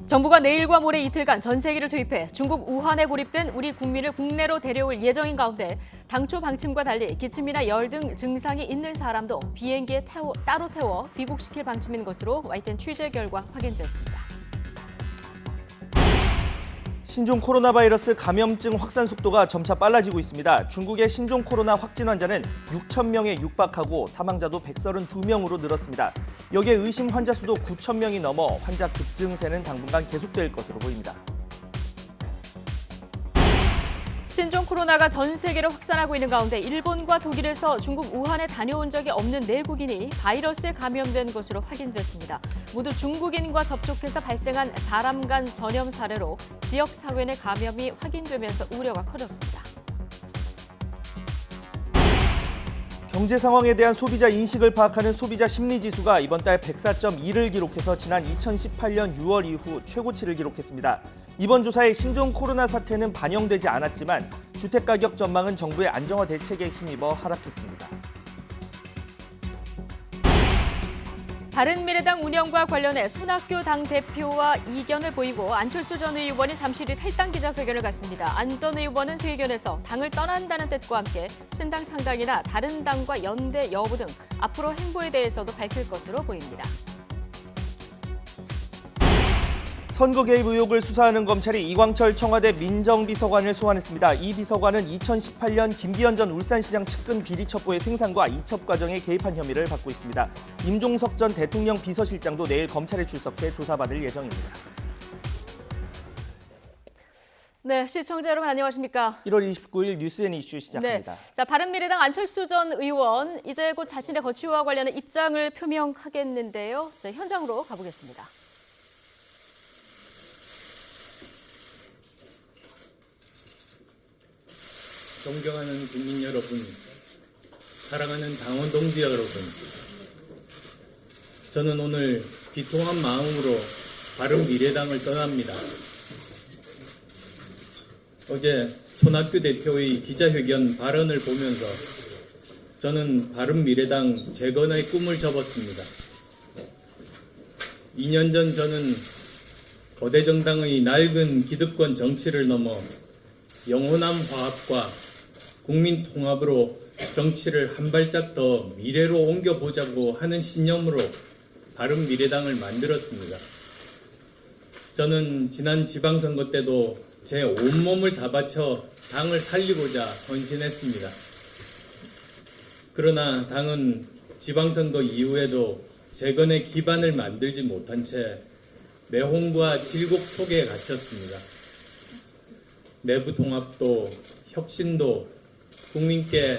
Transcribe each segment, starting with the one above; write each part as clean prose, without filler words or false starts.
정부가 내일과 모레 이틀간 전세기를 투입해 중국 우한에 고립된 우리 국민을 국내로 데려올 예정인 가운데 당초 방침과 달리 기침이나 열 등 증상이 있는 사람도 비행기에 따로 태워 귀국시킬 방침인 것으로 YTN 취재 결과 확인됐습니다. 신종 코로나 바이러스 감염증 확산 속도가 점차 빨라지고 있습니다. 중국의 신종 코로나 확진 환자는 6천 명에 육박하고 사망자도 132명으로 늘었습니다. 여기에 의심 환자 수도 9천 명이 넘어 환자 급증세는 당분간 계속될 것으로 보입니다. 신종 코로나가 전 세계로 확산하고 있는 가운데 일본과 독일에서 중국 우한에 다녀온 적이 없는 내국인이 바이러스에 감염된 것으로 확인됐습니다. 모두 중국인과 접촉해서 발생한 사람 간 전염 사례로 지역 사회 내 감염이 확인되면서 우려가 커졌습니다. 경제 상황에 대한 소비자 인식을 파악하는 소비자 심리지수가 이번 달 104.2를 기록해서 지난 2018년 6월 이후 최고치를 기록했습니다. 이번 조사에 신종 코로나 사태는 반영되지 않았지만 주택가격 전망은 정부의 안정화 대책에 힘입어 하락했습니다. 바른미래당 운영과 관련해 손학규 당대표와 이견을 보이고 안철수 전 의원이 잠시 뒤 탈당 기자회견을 갖습니다. 안 전 의원은 회견에서 당을 떠난다는 뜻과 함께 신당 창당이나 다른 당과 연대 여부 등 앞으로 행보에 대해서도 밝힐 것으로 보입니다. 선거 개입 의혹을 수사하는 검찰이 이광철 청와대 민정비서관을 소환했습니다. 이 비서관은 2018년 김기현 전 울산시장 측근 비리 첩보의 생산과 이첩 과정에 개입한 혐의를 받고 있습니다. 임종석 전 대통령 비서실장도 내일 검찰에 출석해 조사받을 예정입니다. 네, 시청자 여러분 안녕하십니까? 1월 29일 뉴스앤이슈 시작합니다. 네, 자, 바른미래당 안철수 전 의원 이제 곧 자신의 거취와 관련한 입장을 표명하겠는데요. 자, 현장으로 가보겠습니다. 존경하는 국민 여러분, 사랑하는 당원 동지 여러분, 저는 오늘 비통한 마음으로 바른미래당을 떠납니다. 어제 손학규 대표의 기자회견 발언을 보면서 저는 바른미래당 재건의 꿈을 접었습니다. 2년 전 저는 거대 정당의 낡은 기득권 정치를 넘어 영원한 화합과 국민 통합으로 정치를 한 발짝 더 미래로 옮겨보자고 하는 신념으로 바른미래당을 만들었습니다. 저는 지난 지방선거 때도 제 온몸을 다 바쳐 당을 살리고자 헌신했습니다. 그러나 당은 지방선거 이후에도 재건의 기반을 만들지 못한 채 매홍과 질곡 속에 갇혔습니다. 내부 통합도 혁신도 국민께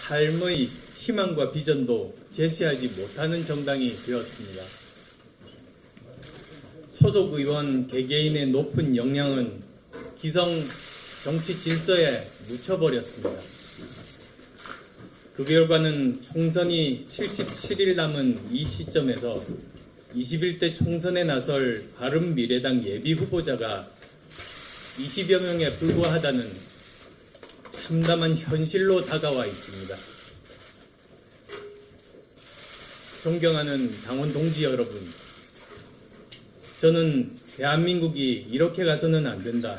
삶의 희망과 비전도 제시하지 못하는 정당이 되었습니다. 소속 의원 개개인의 높은 역량은 기성 정치 질서에 묻혀버렸습니다. 그 결과는 총선이 77일 남은 이 시점에서 21대 총선에 나설 바른미래당 예비 후보자가 20여 명에 불과하다는 참담한 현실로 다가와 있습니다. 존경하는 당원 동지 여러분, 저는 대한민국이 이렇게 가서는 안 된다.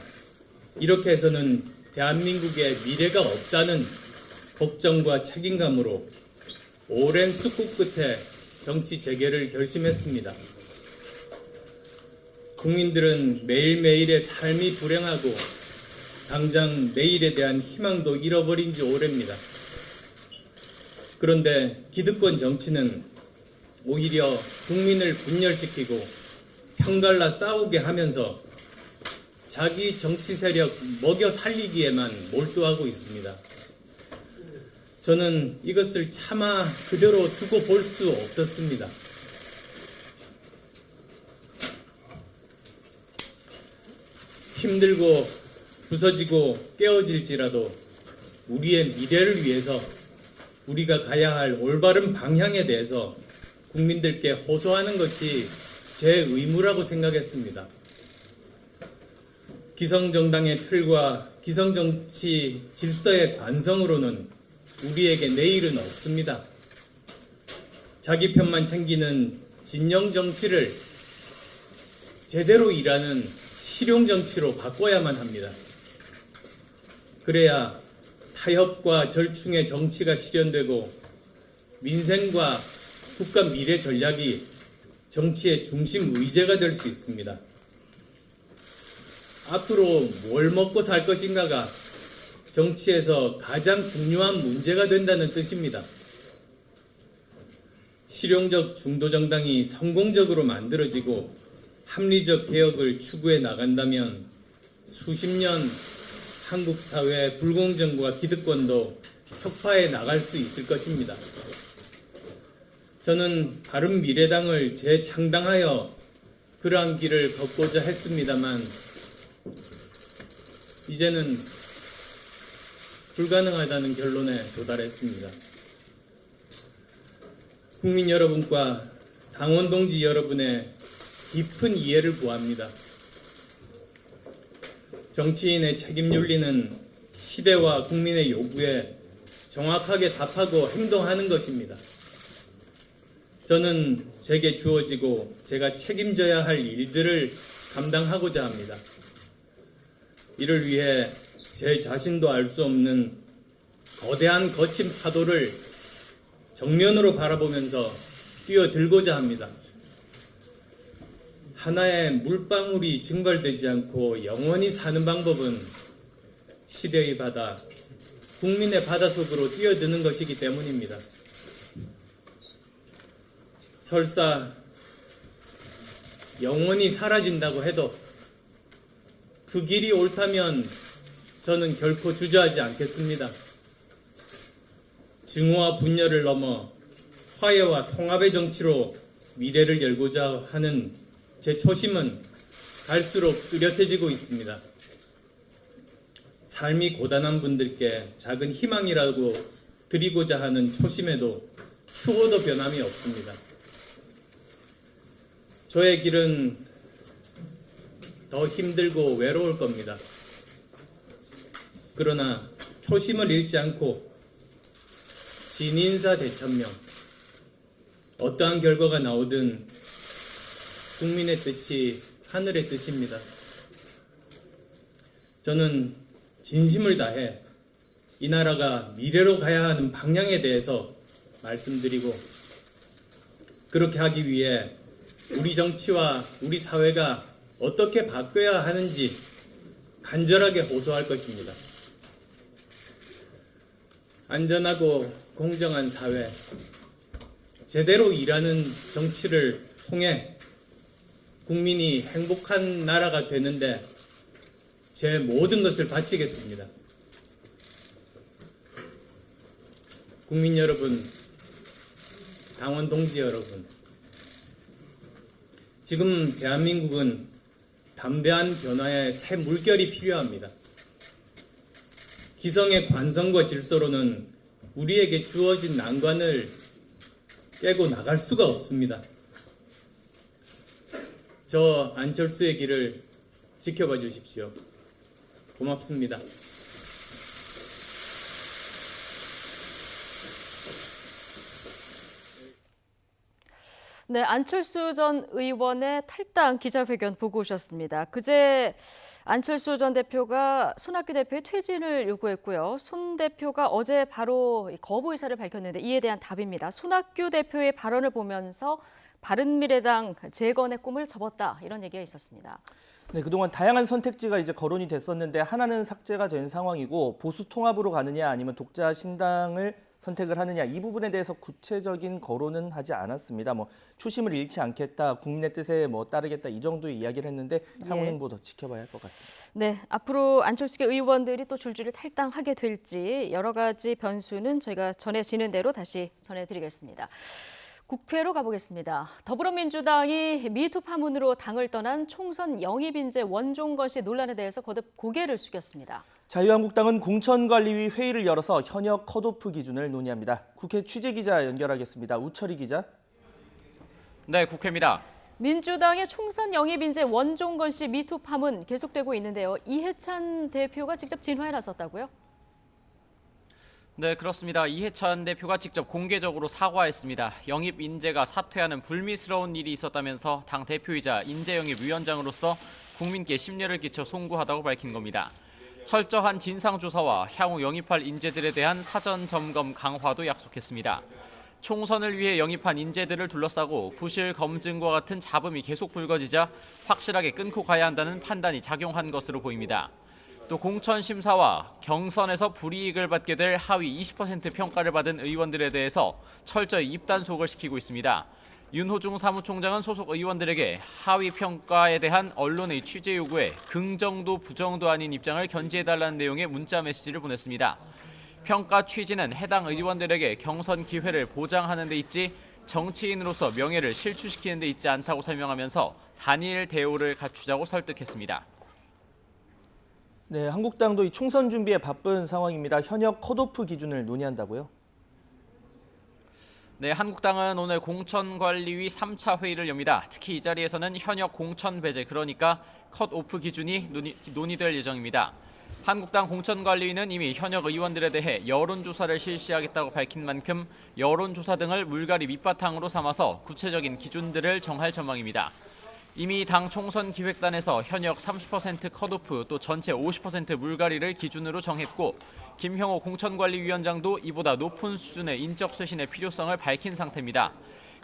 이렇게 해서는 대한민국의 미래가 없다는 걱정과 책임감으로 오랜 숙고 끝에 정치 재개를 결심했습니다. 국민들은 매일매일의 삶이 불행하고 당장 내일에 대한 희망도 잃어버린 지 오래입니다. 그런데 기득권 정치는 오히려 국민을 분열시키고 편갈라 싸우게 하면서 자기 정치 세력 먹여 살리기에만 몰두하고 있습니다. 저는 이것을 차마 그대로 두고 볼 수 없었습니다. 힘들고 부서지고 깨어질지라도 우리의 미래를 위해서 우리가 가야 할 올바른 방향에 대해서 국민들께 호소하는 것이 제 의무라고 생각했습니다. 기성정당의 틀과 기성정치 질서의 관성으로는 우리에게 내일은 없습니다. 자기 편만 챙기는 진영 정치를 제대로 일하는 실용 정치로 바꿔야만 합니다. 그래야 타협과 절충의 정치가 실현되고 민생과 국가 미래 전략이 정치의 중심 의제가 될 수 있습니다. 앞으로 뭘 먹고 살 것인가가 정치에서 가장 중요한 문제가 된다는 뜻입니다. 실용적 중도정당이 성공적으로 만들어지고 합리적 개혁을 추구해 나간다면 수십 년 한국 사회의 불공정과 기득권도 혁파해 나갈 수 있을 것입니다. 저는 바른미래당을 재창당하여 그러한 길을 걷고자 했습니다만 이제는 불가능하다는 결론에 도달했습니다. 국민 여러분과 당원 동지 여러분의 깊은 이해를 구합니다. 정치인의 책임 윤리는 시대와 국민의 요구에 정확하게 답하고 행동하는 것입니다. 저는 제게 주어지고 제가 책임져야 할 일들을 감당하고자 합니다. 이를 위해 제 자신도 알 수 없는 거대한 거친 파도를 정면으로 바라보면서 뛰어들고자 합니다. 하나의 물방울이 증발되지 않고 영원히 사는 방법은 시대의 바다, 국민의 바다 속으로 뛰어드는 것이기 때문입니다. 설사 영원히 사라진다고 해도 그 길이 옳다면 저는 결코 주저하지 않겠습니다. 증오와 분열을 넘어 화해와 통합의 정치로 미래를 열고자 하는 제 초심은 갈수록 뚜렷해지고 있습니다. 삶이 고단한 분들께 작은 희망이라고 드리고자 하는 초심에도 추호도 변함이 없습니다. 저의 길은 더 힘들고 외로울 겁니다. 그러나 초심을 잃지 않고 진인사 대천명, 어떠한 결과가 나오든 국민의 뜻이 하늘의 뜻입니다. 저는 진심을 다해 이 나라가 미래로 가야 하는 방향에 대해서 말씀드리고 그렇게 하기 위해 우리 정치와 우리 사회가 어떻게 바뀌어야 하는지 간절하게 호소할 것입니다. 안전하고 공정한 사회, 제대로 일하는 정치를 통해 국민이 행복한 나라가 되는데 제 모든 것을 바치겠습니다. 국민 여러분, 당원 동지 여러분, 지금 대한민국은 담대한 변화의 새 물결이 필요합니다. 기성의 관성과 질서로는 우리에게 주어진 난관을 깨고 나갈 수가 없습니다. 저 안철수의 길을 지켜봐 주십시오. 고맙습니다. 네, 안철수 전 의원의 탈당 기자회견 보고 오셨습니다. 그제 안철수 전 대표가 손학규 대표의 퇴진을 요구했고요. 손 대표가 어제 바로 거부 의사를 밝혔는데 이에 대한 답입니다. 손학규 대표의 발언을 보면서 바른미래당 재건의 꿈을 접었다, 이런 얘기가 있었습니다. 네, 그동안 다양한 선택지가 이제 거론이 됐었는데 하나는 삭제가 된 상황이고 보수 통합으로 가느냐 아니면 독자 신당을 선택을 하느냐, 이 부분에 대해서 구체적인 거론은 하지 않았습니다. 초심을 잃지 않겠다, 국민의 뜻에 따르겠다, 이 정도의 이야기를 했는데 향후 행보 더 지켜봐야 할 것 같습니다. 네, 앞으로 안철수계 의원들이 또 줄줄이 탈당하게 될지 여러 가지 변수는 저희가 전해지는 대로 다시 전해드리겠습니다. 국회로 가보겠습니다. 더불어민주당이 미투 파문으로 당을 떠난 총선 영입인재 원종건 씨 논란에 대해서 거듭 고개를 숙였습니다. 자유한국당은 공천관리위 회의를 열어서 현역 컷오프 기준을 논의합니다. 국회 취재기자 연결하겠습니다. 우철희 기자. 네, 국회입니다. 민주당의 총선 영입인재 원종건 씨 미투 파문 계속되고 있는데요. 이해찬 대표가 직접 진화에 나섰다고요? 네, 그렇습니다. 이해찬 대표가 직접 공개적으로 사과했습니다. 영입 인재가 사퇴하는 불미스러운 일이 있었다면서 당 대표이자 인재영입위원장으로서 국민께 심려를 끼쳐 송구하다고 밝힌 겁니다. 철저한 진상조사와 향후 영입할 인재들에 대한 사전 점검 강화도 약속했습니다. 총선을 위해 영입한 인재들을 둘러싸고 부실 검증과 같은 잡음이 계속 불거지자 확실하게 끊고 가야 한다는 판단이 작용한 것으로 보입니다. 또 공천 심사와 경선에서 불이익을 받게 될 하위 20% 평가를 받은 의원들에 대해서 철저히 입단속을 시키고 있습니다. 윤호중 사무총장은 소속 의원들에게 하위 평가에 대한 언론의 취재 요구에 긍정도 부정도 아닌 입장을 견지해달라는 내용의 문자 메시지를 보냈습니다. 평가 취지는 해당 의원들에게 경선 기회를 보장하는 데 있지 정치인으로서 명예를 실추시키는 데 있지 않다고 설명하면서 단일 대우를 갖추자고 설득했습니다. 네, 한국당도 이 총선 준비에 바쁜 상황입니다. 현역 컷오프 기준을 논의한다고요? 네, 한국당은 오늘 공천관리위 3차 회의를 엽니다. 특히 이 자리에서는 현역 공천 배제, 그러니까 컷오프 기준이 논의될 예정입니다. 한국당 공천관리위는 이미 현역 의원들에 대해 여론조사를 실시하겠다고 밝힌 만큼 여론조사 등을 물갈이 밑바탕으로 삼아서 구체적인 기준들을 정할 전망입니다. 이미 당 총선 기획단에서 현역 30% 컷오프 또 전체 50% 물갈이를 기준으로 정했고 김형호 공천관리위원장도 이보다 높은 수준의 인적 쇄신의 필요성을 밝힌 상태입니다.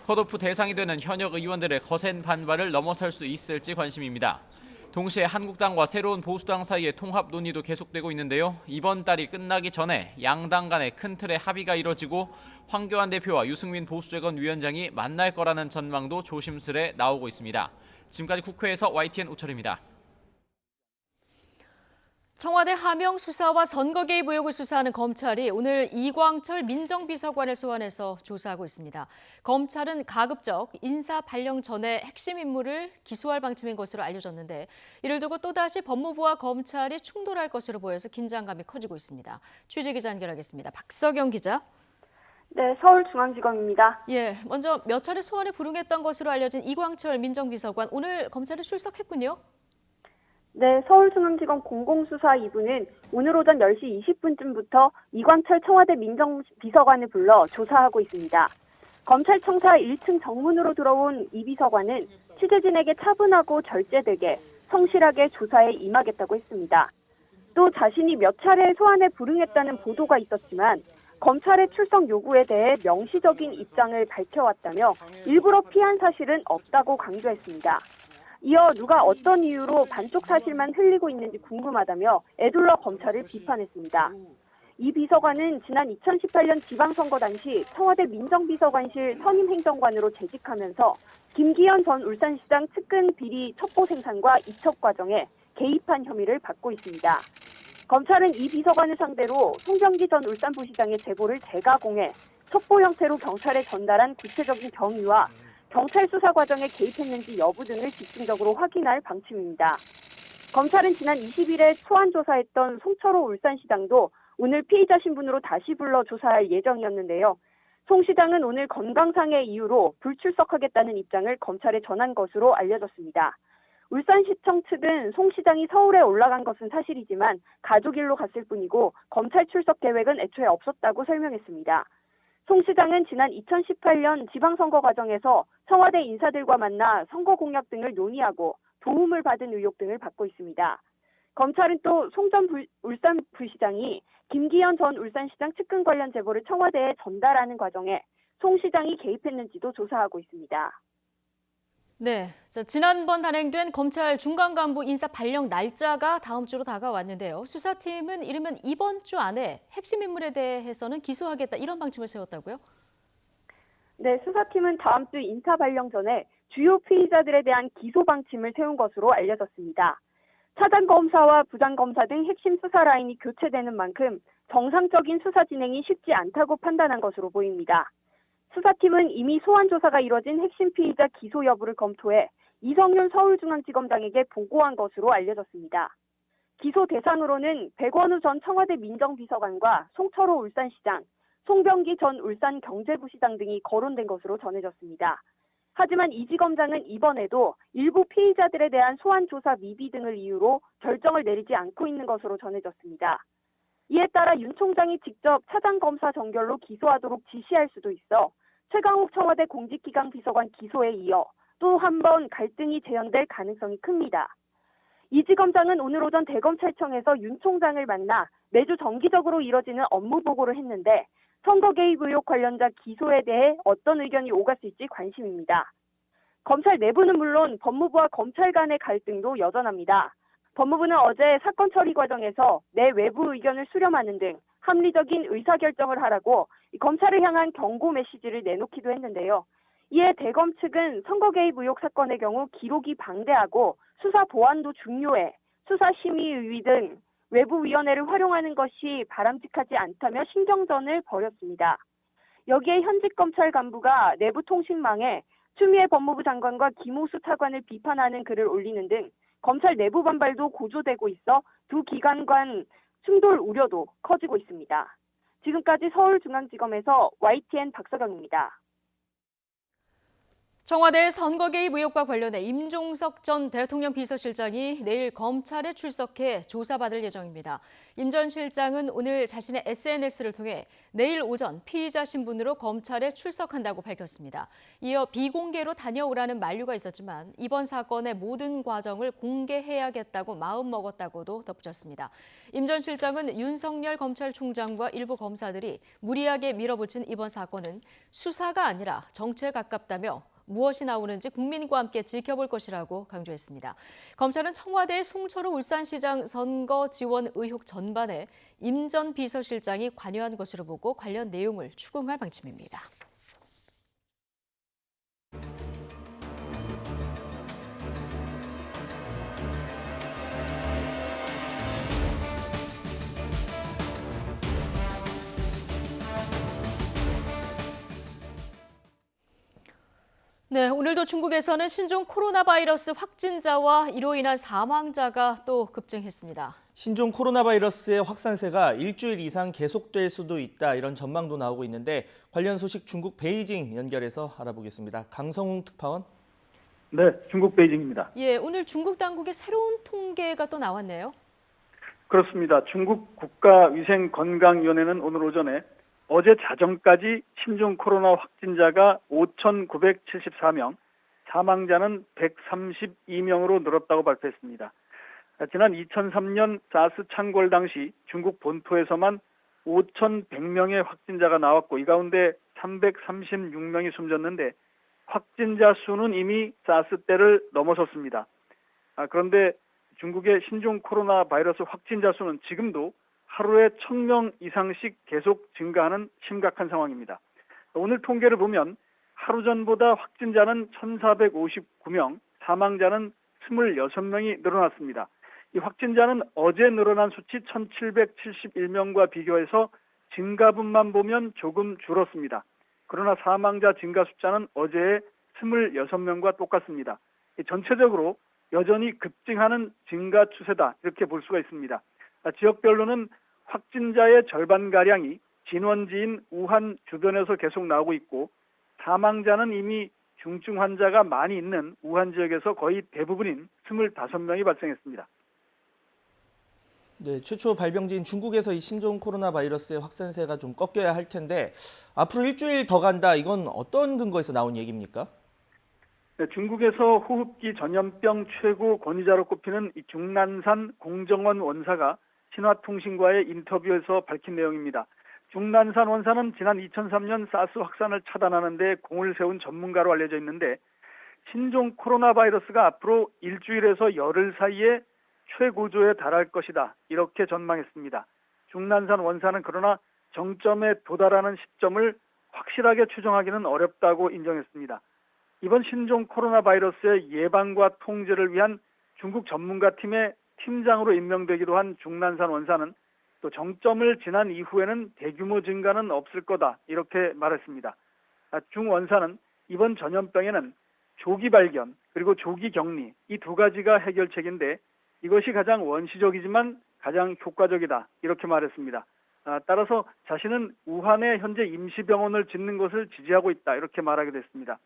컷오프 대상이 되는 현역 의원들의 거센 반발을 넘어설 수 있을지 관심입니다. 동시에 한국당과 새로운 보수당 사이의 통합 논의도 계속되고 있는데요. 이번 달이 끝나기 전에 양당 간의 큰 틀의 합의가 이뤄지고 황교안 대표와 유승민 보수재건위원장이 만날 거라는 전망도 조심스레 나오고 있습니다. 지금까지 국회에서 YTN 우철입니다. 청와대 하명 수사와 선거 개입 의혹을 수사하는 검찰이 오늘 이광철 민정비서관을 소환해서 조사하고 있습니다. 검찰은 가급적 인사 발령 전에 핵심 인물을 기소할 방침인 것으로 알려졌는데 이를 두고 또다시 법무부와 검찰이 충돌할 것으로 보여서 긴장감이 커지고 있습니다. 취재기자 연결하겠습니다. 박서경 기자. 네, 서울중앙지검입니다. 예, 먼저 몇 차례 소환에 불응했던 것으로 알려진 이광철 민정비서관, 오늘 검찰에 출석했군요. 네, 서울중앙지검 공공수사 2부는 오늘 오전 10시 20분쯤부터 이광철 청와대 민정비서관을 불러 조사하고 있습니다. 검찰청사 1층 정문으로 들어온 이 비서관은 취재진에게 차분하고 절제되게 성실하게 조사에 임하겠다고 했습니다. 또 자신이 몇 차례 소환에 불응했다는 보도가 있었지만 검찰의 출석 요구에 대해 명시적인 입장을 밝혀왔다며 일부러 피한 사실은 없다고 강조했습니다. 이어 누가 어떤 이유로 반쪽 사실만 흘리고 있는지 궁금하다며 애둘러 검찰을 비판했습니다. 이 비서관은 지난 2018년 지방선거 당시 청와대 민정비서관실 선임행정관으로 재직하면서 김기현 전 울산시장 측근 비리 첩보 생산과 이첩 과정에 개입한 혐의를 받고 있습니다. 검찰은 이 비서관을 상대로 송병기 전 울산부시장의 제보를 재가공해 첩보 형태로 경찰에 전달한 구체적인 경위와 경찰 수사 과정에 개입했는지 여부 등을 집중적으로 확인할 방침입니다. 검찰은 지난 20일에 소환 조사했던 송철호 울산시장도 오늘 피의자 신분으로 다시 불러 조사할 예정이었는데요. 송 시장은 오늘 건강상의 이유로 불출석하겠다는 입장을 검찰에 전한 것으로 알려졌습니다. 울산시청 측은 송 시장이 서울에 올라간 것은 사실이지만 가족 일로 갔을 뿐이고 검찰 출석 계획은 애초에 없었다고 설명했습니다. 송 시장은 지난 2018년 지방선거 과정에서 청와대 인사들과 만나 선거 공약 등을 논의하고 도움을 받은 의혹 등을 받고 있습니다. 검찰은 또 송 전 울산부시장이 김기현 전 울산시장 측근 관련 제보를 청와대에 전달하는 과정에 송 시장이 개입했는지도 조사하고 있습니다. 네, 지난번 단행된 검찰 중간 간부 인사 발령 날짜가 다음 주로 다가왔는데요. 수사팀은 이르면 이번 주 안에 핵심 인물에 대해서는 기소하겠다, 이런 방침을 세웠다고요? 네, 수사팀은 다음 주 인사 발령 전에 주요 피의자들에 대한 기소 방침을 세운 것으로 알려졌습니다. 차장검사와 부장검사 등 핵심 수사 라인이 교체되는 만큼 정상적인 수사 진행이 쉽지 않다고 판단한 것으로 보입니다. 수사팀은 이미 소환 조사가 이뤄진 핵심 피의자 기소 여부를 검토해 이성윤 서울중앙지검장에게 보고한 것으로 알려졌습니다. 기소 대상으로는 백원우 전 청와대 민정비서관과 송철호 울산시장, 송병기 전 울산경제부시장 등이 거론된 것으로 전해졌습니다. 하지만 이지검장은 이번에도 일부 피의자들에 대한 소환 조사 미비 등을 이유로 결정을 내리지 않고 있는 것으로 전해졌습니다. 이에 따라 윤 총장이 직접 차장 검사 정결로 기소하도록 지시할 수도 있어 최강욱 청와대 공직기강 비서관 기소에 이어 또 한 번 갈등이 재현될 가능성이 큽니다. 이지 검장은 오늘 오전 대검찰청에서 윤 총장을 만나 매주 정기적으로 이뤄지는 업무 보고를 했는데 선거 개입 의혹 관련자 기소에 대해 어떤 의견이 오갔을지 관심입니다. 검찰 내부는 물론 법무부와 검찰 간의 갈등도 여전합니다. 법무부는 어제 사건 처리 과정에서 내 외부 의견을 수렴하는 등 합리적인 의사결정을 하라고 검찰을 향한 경고 메시지를 내놓기도 했는데요. 이에 대검 측은 선거 개입 의혹 사건의 경우 기록이 방대하고 수사 보안도 중요해 수사심의위 등 외부위원회를 활용하는 것이 바람직하지 않다며 신경전을 벌였습니다. 여기에 현직 검찰 간부가 내부 통신망에 추미애 법무부 장관과 김호수 차관을 비판하는 글을 올리는 등 검찰 내부 반발도 고조되고 있어 두 기관 간 충돌 우려도 커지고 있습니다. 지금까지 서울중앙지검에서 YTN 박서경입니다. 청와대 선거 개입 의혹과 관련해 임종석 전 대통령 비서실장이 내일 검찰에 출석해 조사받을 예정입니다. 임 전 실장은 오늘 자신의 SNS를 통해 내일 오전 피의자 신분으로 검찰에 출석한다고 밝혔습니다. 이어 비공개로 다녀오라는 만류가 있었지만 이번 사건의 모든 과정을 공개해야겠다고 마음먹었다고도 덧붙였습니다. 임 전 실장은 윤석열 검찰총장과 일부 검사들이 무리하게 밀어붙인 이번 사건은 수사가 아니라 정치에 가깝다며 무엇이 나오는지 국민과 함께 지켜볼 것이라고 강조했습니다. 검찰은 청와대의 송철호 울산시장 선거 지원 의혹 전반에 임 전 비서실장이 관여한 것으로 보고 관련 내용을 추궁할 방침입니다. 네, 오늘도 중국에서는 신종 코로나 바이러스 확진자와 이로 인한 사망자가 또 급증했습니다. 신종 코로나 바이러스의 확산세가 일주일 이상 계속될 수도 있다 이런 전망도 나오고 있는데 관련 소식 중국 베이징 연결해서 알아보겠습니다. 강성웅 특파원. 네, 중국 베이징입니다. 예, 오늘 중국 당국의 새로운 통계가 또 나왔네요. 그렇습니다. 중국 국가위생건강위원회는 오늘 오전에 어제 자정까지 신종 코로나 확진자가 5,974명, 사망자는 132명으로 늘었다고 발표했습니다. 지난 2003년 사스 창궐 당시 중국 본토에서만 5,100명의 확진자가 나왔고 이 가운데 336명이 숨졌는데 확진자 수는 이미 사스 때를 넘어섰습니다. 그런데 중국의 신종 코로나 바이러스 확진자 수는 지금도 하루에 1,000명 이상씩 계속 증가하는 심각한 상황입니다. 오늘 통계를 보면 하루 전보다 확진자는 1,459명, 사망자는 26명이 늘어났습니다. 이 확진자는 어제 늘어난 수치 1,771명과 비교해서 증가분만 보면 조금 줄었습니다. 그러나 사망자 증가 숫자는 어제의 26명과 똑같습니다. 전체적으로 여전히 급증하는 증가 추세다 이렇게 볼 수가 있습니다. 지역별로는 확진자의 절반가량이 진원지인 우한 주변에서 계속 나오고 있고 사망자는 이미 중증 환자가 많이 있는 우한 지역에서 거의 대부분인 25명이 발생했습니다. 네, 최초 발병지인 중국에서 이 신종 코로나 바이러스의 확산세가 좀 꺾여야 할 텐데 앞으로 일주일 더 간다. 이건 어떤 근거에서 나온 얘기입니까? 네, 중국에서 호흡기 전염병 최고 권위자로 꼽히는 이 중난산 공정원 원사가 신화통신과의 인터뷰에서 밝힌 내용입니다. 중난산 원사는 지난 2003년 사스 확산을 차단하는 데 공을 세운 전문가로 알려져 있는데 신종 코로나 바이러스가 앞으로 일주일에서 열흘 사이에 최고조에 달할 것이다 이렇게 전망했습니다. 중난산 원사는 그러나 정점에 도달하는 시점을 확실하게 추정하기는 어렵다고 인정했습니다. 이번 신종 코로나 바이러스의 예방과 통제를 위한 중국 전문가 팀의 팀장으로 임명되기도 한 중난산 원사는 또 정점을 지난 이후에는 대규모 증가는 없을 거다 이렇게 말했습니다. 중 원사는 이번 전염병에는 조기 발견 그리고 조기 격리 이 두 가지가 해결책인데 이것이 가장 원시적이지만 가장 효과적이다 이렇게 말했습니다. 따라서 자신은 우한에 현재 임시병원을 짓는 것을 지지하고 있다 이렇게 말하게 됐습니다.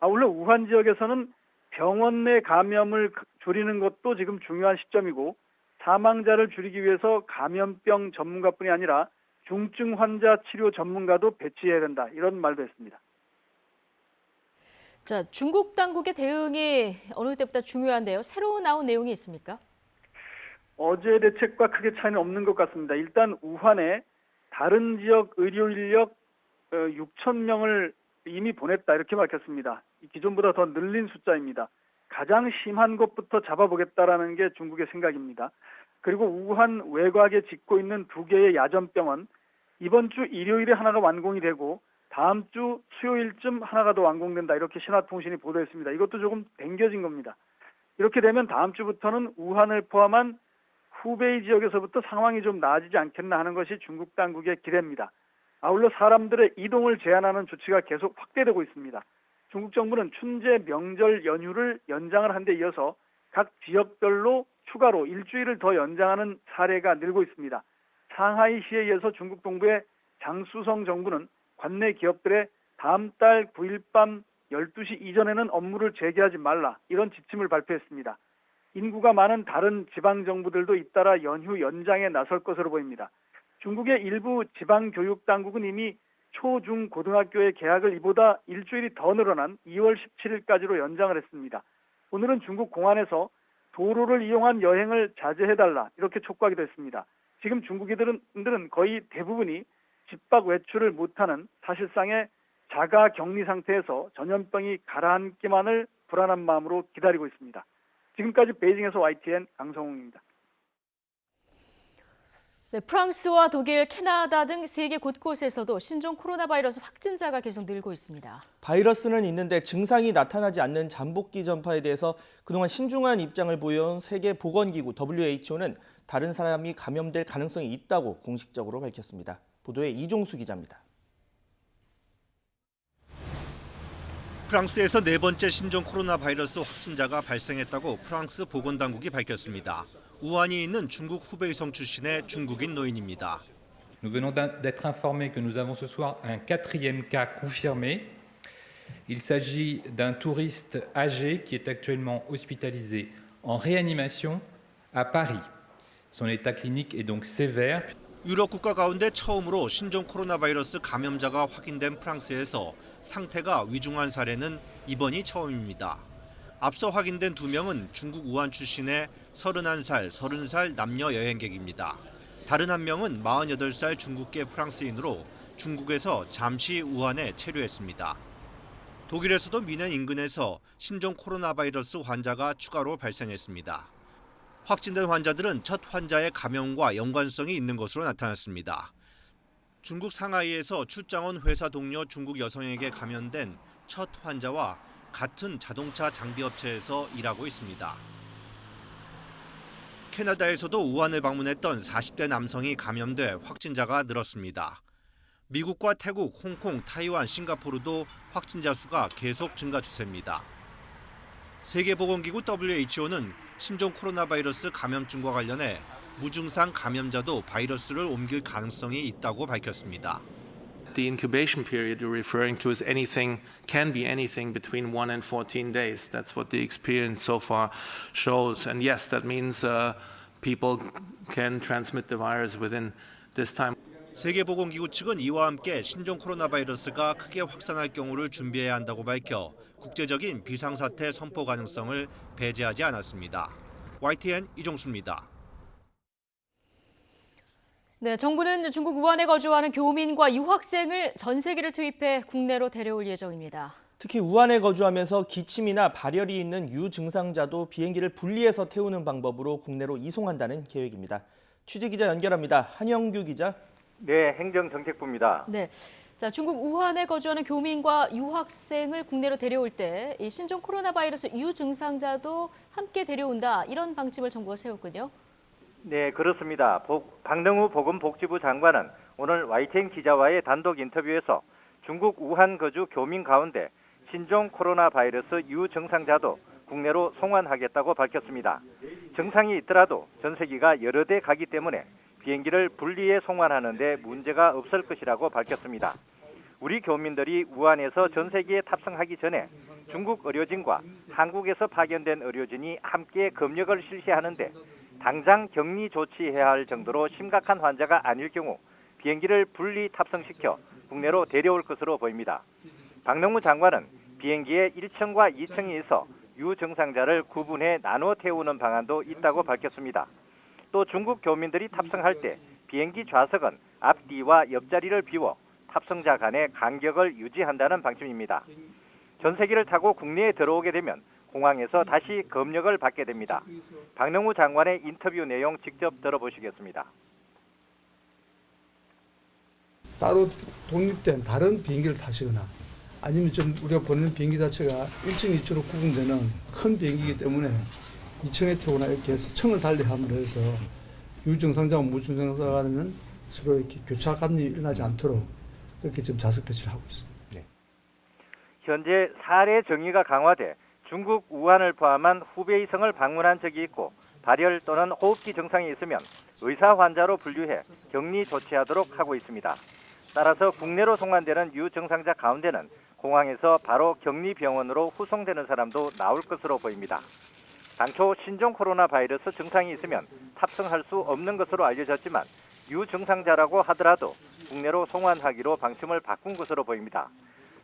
물론 우한 지역에서는 병원 내 감염을 줄이는 것도 지금 중요한 시점이고 사망자를 줄이기 위해서 감염병 전문가뿐이 아니라 중증 환자 치료 전문가도 배치해야 된다. 이런 말도 했습니다. 자, 중국 당국의 대응이 어느 때보다 중요한데요. 새로 나온 내용이 있습니까? 어제 대책과 크게 차이는 없는 것 같습니다. 일단 우한에 다른 지역 의료 인력 6천 명을 이미 보냈다 이렇게 밝혔습니다. 기존보다 더 늘린 숫자입니다. 가장 심한 것부터 잡아보겠다라는 게 중국의 생각입니다. 그리고 우한 외곽에 짓고 있는 2개의 야전병원 이번 주 일요일에 하나가 완공이 되고 다음 주 수요일쯤 하나가 더 완공된다 이렇게 신화통신이 보도했습니다. 이것도 조금 당겨진 겁니다. 이렇게 되면 다음 주부터는 우한을 포함한 후베이 지역에서부터 상황이 좀 나아지지 않겠나 하는 것이 중국 당국의 기대입니다. 아울러 사람들의 이동을 제한하는 조치가 계속 확대되고 있습니다. 중국 정부는 춘제 명절 연휴를 연장을 한 데 이어서 각 지역별로 추가로 일주일을 더 연장하는 사례가 늘고 있습니다. 상하이시에 의해서 중국 동부의 장수성 정부는 관내 기업들의 다음 달 9일 밤 12시 이전에는 업무를 재개하지 말라 이런 지침을 발표했습니다. 인구가 많은 다른 지방 정부들도 잇따라 연휴 연장에 나설 것으로 보입니다. 중국의 일부 지방교육 당국은 이미 초, 중, 고등학교의 개학을 이보다 일주일이 더 늘어난 2월 17일까지로 연장을 했습니다. 오늘은 중국 공안에서 도로를 이용한 여행을 자제해달라 이렇게 촉구하기도 했습니다. 지금 중국인들은 거의 대부분이 집 밖 외출을 못하는 사실상의 자가 격리 상태에서 전염병이 가라앉기만을 불안한 마음으로 기다리고 있습니다. 지금까지 베이징에서 YTN 강성웅입니다. 네, 프랑스와 독일, 캐나다 등 세계 곳곳에서도 신종 코로나 바이러스 확진자가 계속 늘고 있습니다. 바이러스는 있는데 증상이 나타나지 않는 잠복기 전파에 대해서 그동안 신중한 입장을 보여온 세계보건기구 WHO는 다른 사람이 감염될 가능성이 있다고 공식적으로 밝혔습니다. 보도에 이종수 기자입니다. 프랑스에서 네 번째 신종 코로나 바이러스 확진자가 발생했다고 프랑스 보건당국이 밝혔습니다. 우한이 있는 중국 후베이성 출신의 중국인 노인입니다. Nous venons d'être informés que nous avons ce soir un 4e cas confirmé. Il s'agit d'un touriste âgé qui est actuellement hospitalisé en réanimation à Paris. Son état clinique est donc sévère. 유럽 국가 가운데 처음으로 신종 코로나 바이러스 감염자가 확인된 프랑스에서 상태가 위중한 사례는 이번이 처음입니다. 앞서 확인된 2명은 중국 우한 출신의 31살, 30살 남녀 여행객입니다. 다른 한 명은 48살 중국계 프랑스인으로 중국에서 잠시 우한에 체류했습니다. 독일에서도 미넨 인근에서 신종 코로나 바이러스 환자가 추가로 발생했습니다. 확진된 환자들은 첫 환자의 감염과 연관성이 있는 것으로 나타났습니다. 중국 상하이에서 출장 온 회사 동료 중국 여성에게 감염된 첫 환자와 같은 자동차 장비 업체에서 일하고 있습니다. 캐나다에서도 우한을 방문했던 40대 남성이 감염돼 확진자가 늘었습니다. 미국과 태국, 홍콩, 타이완, 싱가포르도 확진자 수가 계속 증가 추세입니다. 세계보건기구 WHO는 신종 코로나 바이러스 감염증과 관련해 무증상 감염자도 바이러스를 옮길 가능성이 있다고 밝혔습니다. The incubation period you're referring to is can be anything between 1 and 14 days. That's what the experience so far shows. And yes, that means people can transmit the virus within this time. 세계보건기구 측은 이와 함께 신종 코로나 바이러스가 크게 확산할 경우를 준비해야 한다고 밝혀 국제적인 비상사태 선포 가능성을 배제하지 않았습니다. YTN 이종수입니다. 네, 정부는 중국 우한에 거주하는 교민과 유학생을 전세기를 투입해 국내로 데려올 예정입니다. 특히 우한에 거주하면서 기침이나 발열이 있는 유증상자도 비행기를 분리해서 태우는 방법으로 국내로 이송한다는 계획입니다. 취재기자 연결합니다. 한영규 기자. 네, 행정정책부입니다. 네, 자, 중국 우한에 거주하는 교민과 유학생을 국내로 데려올 때 이 신종 코로나 바이러스 유증상자도 함께 데려온다 이런 방침을 정부가 세웠군요. 네, 그렇습니다. 박능우 보건복지부 장관은 오늘 YTN 기자와의 단독 인터뷰에서 중국 우한 거주 교민 가운데 신종 코로나 바이러스 유증상자도 국내로 송환하겠다고 밝혔습니다. 증상이 있더라도 전세기가 여러 대 가기 때문에 비행기를 분리해 송환하는 데 문제가 없을 것이라고 밝혔습니다. 우리 교민들이 우한에서 전세기에 탑승하기 전에 중국 의료진과 한국에서 파견된 의료진이 함께 검역을 실시하는데 당장 격리 조치해야 할 정도로 심각한 환자가 아닐 경우 비행기를 분리 탑승시켜 국내로 데려올 것으로 보입니다. 박능우 장관은 비행기에 1층과 2층이 있어 유증상자를 구분해 나눠 태우는 방안도 있다고 밝혔습니다. 또 중국 교민들이 탑승할 때 비행기 좌석은 앞뒤와 옆자리를 비워 탑승자 간의 간격을 유지한다는 방침입니다. 전세기를 타고 국내에 들어오게 되면 공항에서 다시 검역을 받게 됩니다. 박능우 장관의 인터뷰 내용 직접 들어보시겠습니다. 따로 독립된 다른 비행기를 타시거나 아니면 좀 우리가 보내는 비행기 자체가 1층, 2층으로 구분되는 큰 비행기이기 때문에 2층에 태우나 이렇게 해서 층을 달리함으로 해서 유증상자와 무증상자 간에는 서로 이렇게 교차 감염이 일어나지 않도록 그렇게 지금 좌석 배치를 하고 있습니다. 현재 사례 정의가 강화돼 중국 우한을 포함한 후베이성을 방문한 적이 있고 발열 또는 호흡기 증상이 있으면 의사 환자로 분류해 격리 조치하도록 하고 있습니다. 따라서 국내로 송환되는 유증상자 가운데는 공항에서 바로 격리병원으로 후송되는 사람도 나올 것으로 보입니다. 당초 신종 코로나 바이러스 증상이 있으면 탑승할 수 없는 것으로 알려졌지만 유증상자라고 하더라도 국내로 송환하기로 방침을 바꾼 것으로 보입니다.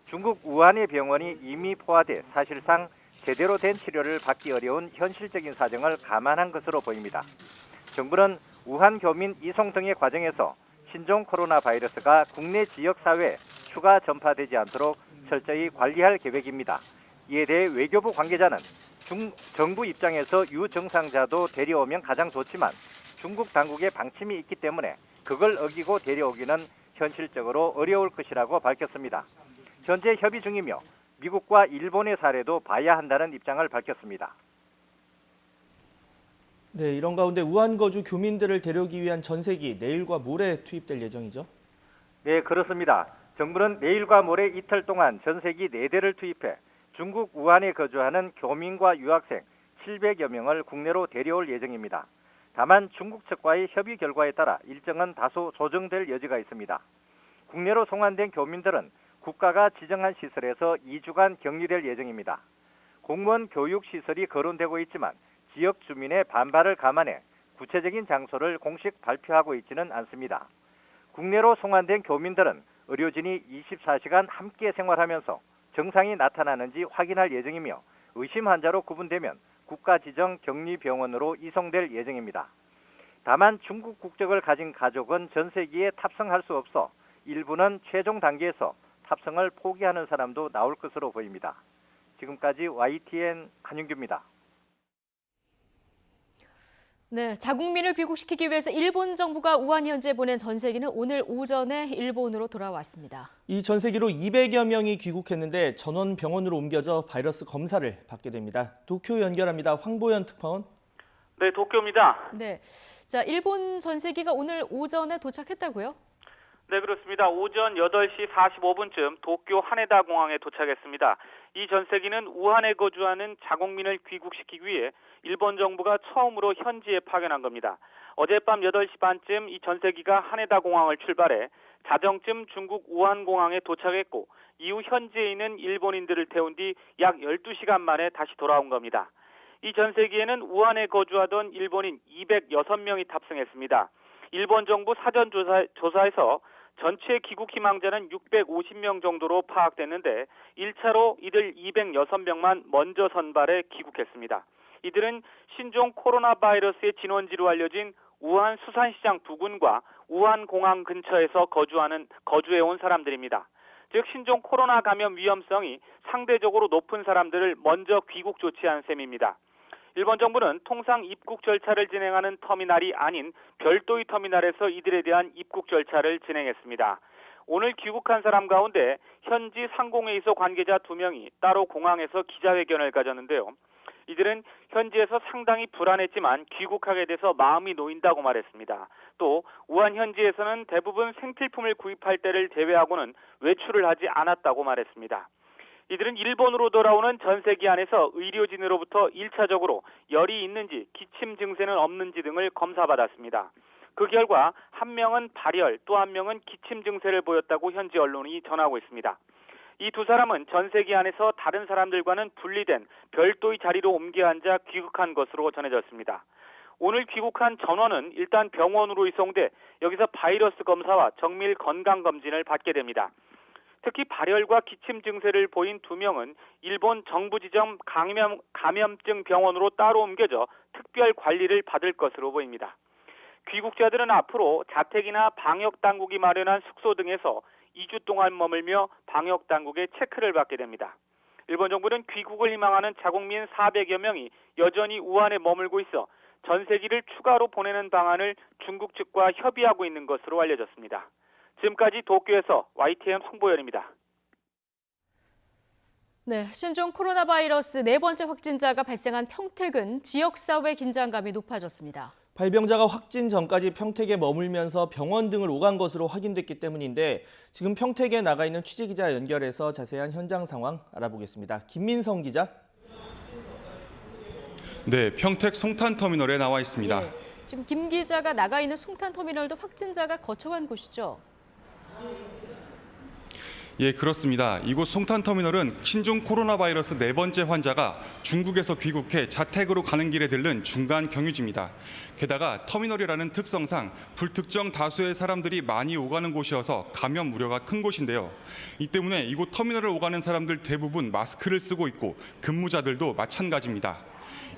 중국 우한의 병원이 이미 포화돼 사실상 제대로 된 치료를 받기 어려운 현실적인 사정을 감안한 것으로 보입니다. 정부는 우한 교민 이송 등의 과정에서 신종 코로나 바이러스가 국내 지역 사회에 추가 전파되지 않도록 철저히 관리할 계획입니다. 이에 대해 외교부 관계자는 정부 입장에서 유증상자도 데려오면 가장 좋지만 중국 당국의 방침이 있기 때문에 그걸 어기고 데려오기는 현실적으로 어려울 것이라고 밝혔습니다. 현재 협의 중이며 미국과 일본의 사례도 봐야 한다는 입장을 밝혔습니다. 네, 이런 가운데 우한 거주 교민들을 데려오기 위한 전세기 내일과 모레 투입될 예정이죠? 네, 그렇습니다. 정부는 내일과 모레 이틀 동안 전세기 4대를 투입해 중국 우한에 거주하는 교민과 유학생 700여 명을 국내로 데려올 예정입니다. 다만 중국 측과의 협의 결과에 따라 일정은 다소 조정될 여지가 있습니다. 국내로 송환된 교민들은 국가가 지정한 시설에서 2주간 격리될 예정입니다. 공무원 교육시설이 거론되고 있지만 지역 주민의 반발을 감안해 구체적인 장소를 공식 발표하고 있지는 않습니다. 국내로 송환된 교민들은 의료진이 24시간 함께 생활하면서 증상이 나타나는지 확인할 예정이며 의심 환자로 구분되면 국가 지정 격리병원으로 이송될 예정입니다. 다만 중국 국적을 가진 가족은 전세기에 탑승할 수 없어 일부는 최종 단계에서 탑승을 포기하는 사람도 나올 것으로 보입니다. 지금까지 YTN 한윤규입니다. 네, 자국민을 귀국시키기 위해서 일본 정부가 우한 현지에 보낸 전세기는 오늘 오전에 일본으로 돌아왔습니다. 이 전세기로 200여 명이 귀국했는데 전원 병원으로 옮겨져 바이러스 검사를 받게 됩니다. 도쿄 연결합니다. 황보연 특파원. 네, 도쿄입니다. 네, 자, 일본 전세기가 오늘 오전에 도착했다고요? 네, 그렇습니다. 오전 8시 45분쯤 도쿄 하네다 공항에 도착했습니다. 이 전세기는 우한에 거주하는 자국민을 귀국시키기 위해 일본 정부가 처음으로 현지에 파견한 겁니다. 어젯밤 8시 반쯤 이 전세기가 하네다 공항을 출발해 자정쯤 중국 우한 공항에 도착했고 이후 현지에 있는 일본인들을 태운 뒤 약 12시간 만에 다시 돌아온 겁니다. 이 전세기에는 우한에 거주하던 일본인 206명이 탑승했습니다. 일본 정부 사전 조사에서 전체 귀국 희망자는 650명 정도로 파악됐는데 1차로 이들 206명만 먼저 선발해 귀국했습니다. 이들은 신종 코로나 바이러스의 진원지로 알려진 우한 수산시장 부근과 우한 공항 근처에서 거주해온 사람들입니다. 즉 신종 코로나 감염 위험성이 상대적으로 높은 사람들을 먼저 귀국 조치한 셈입니다. 일본 정부는 통상 입국 절차를 진행하는 터미널이 아닌 별도의 터미널에서 이들에 대한 입국 절차를 진행했습니다. 오늘 귀국한 사람 가운데 현지 상공회의소 관계자 2명이 따로 공항에서 기자회견을 가졌는데요. 이들은 현지에서 상당히 불안했지만 귀국하게 돼서 마음이 놓인다고 말했습니다. 또 우한 현지에서는 대부분 생필품을 구입할 때를 제외하고는 외출을 하지 않았다고 말했습니다. 이들은 일본으로 돌아오는 전세기 안에서 의료진으로부터 1차적으로 열이 있는지 기침 증세는 없는지 등을 검사받았습니다. 그 결과 한 명은 발열, 또 한 명은 기침 증세를 보였다고 현지 언론이 전하고 있습니다. 이 두 사람은 전세기 안에서 다른 사람들과는 분리된 별도의 자리로 옮겨 앉아 귀국한 것으로 전해졌습니다. 오늘 귀국한 전원은 일단 병원으로 이송돼 여기서 바이러스 검사와 정밀 건강검진을 받게 됩니다. 특히 발열과 기침 증세를 보인 2명은 일본 정부 지정 감염증 병원으로 따로 옮겨져 특별 관리를 받을 것으로 보입니다. 귀국자들은 앞으로 자택이나 방역당국이 마련한 숙소 등에서 2주 동안 머물며 방역당국의 체크를 받게 됩니다. 일본 정부는 귀국을 희망하는 자국민 400여 명이 여전히 우한에 머물고 있어 전세기를 추가로 보내는 방안을 중국 측과 협의하고 있는 것으로 알려졌습니다. 지금까지 도쿄에서 YTN 홍보연입니다. 네, 신종 코로나 바이러스 4번째 확진자가 발생한 평택은 지역사회 긴장감이 높아졌습니다. 발병자가 확진 전까지 평택에 머물면서 병원 등을 오간 것으로 확인됐기 때문인데 지금 평택에 나가 있는 취재기자 연결해서 자세한 현장 상황 알아보겠습니다. 김민성 기자. 네, 평택 송탄터미널에 나와 있습니다. 네, 지금 김 기자가 나가 있는 송탄터미널도 확진자가 거쳐간 곳이죠? 예, 그렇습니다. 이곳 송탄터미널은 신종 코로나 바이러스 4번째 환자가 중국에서 귀국해 자택으로 가는 길에 들른 중간 경유지입니다. 게다가 터미널이라는 특성상 불특정 다수의 사람들이 많이 오가는 곳이어서 감염 우려가 큰 곳인데요. 이 때문에 이곳 터미널을 오가는 사람들 대부분 마스크를 쓰고 있고 근무자들도 마찬가지입니다.